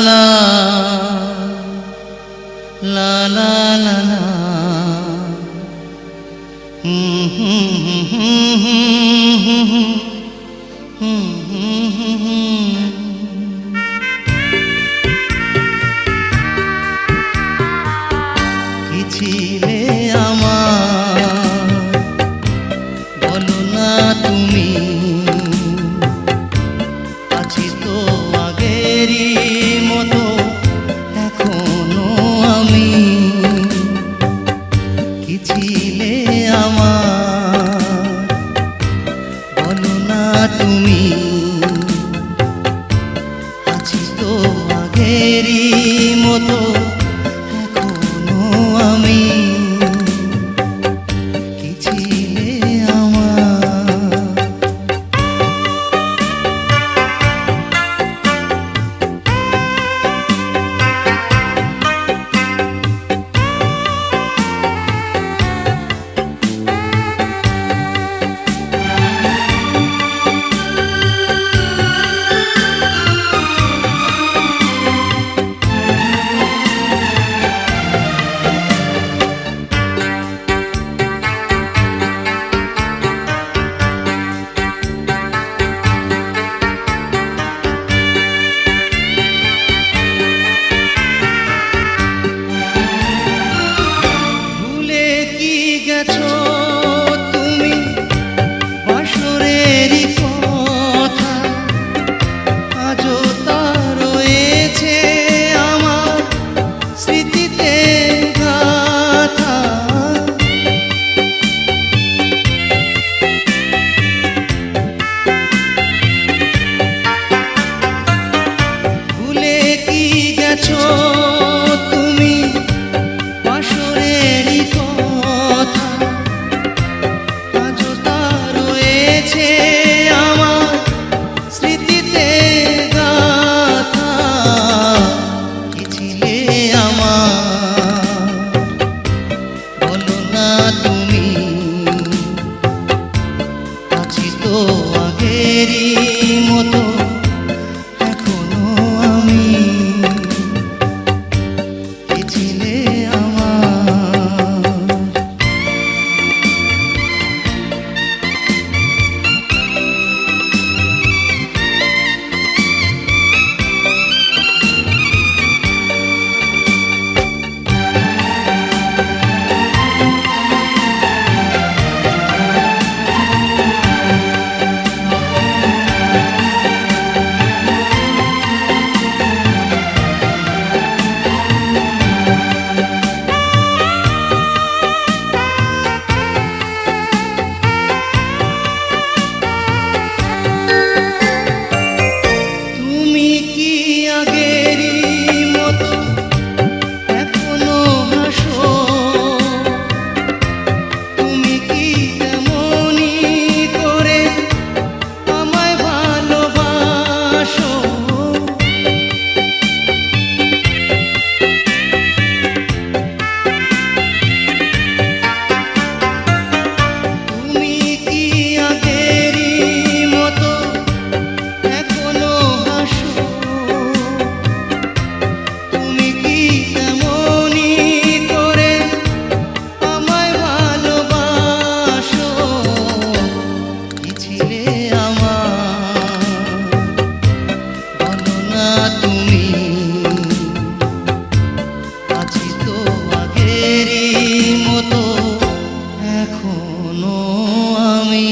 লা লা লা লা লা কি ছিলে আমার বলো না তুমি, আছি তো আগেরই মতো এখনো আমি। কি ছিলে আমার বলো না তুমি, আছি তো আগেরই মতো এখনো আমি। কি ছিলে আমার গেছো তুমি বাসরেরই কথা, আজও তা রয়েছে আমার স্মৃতিতে গাথা। ভুলে কি গেছো তুমি বাসরেরই কথা, আজও তা রয়েছে আমার স্মৃতিতে গাথা। কি ছিলে আমার বলো না তুমি, আছি তো আগেরই মতো এখনো আমি। কি ছিলে আমার তুমি, আছি তো আগেরই মতো এখনো আমি।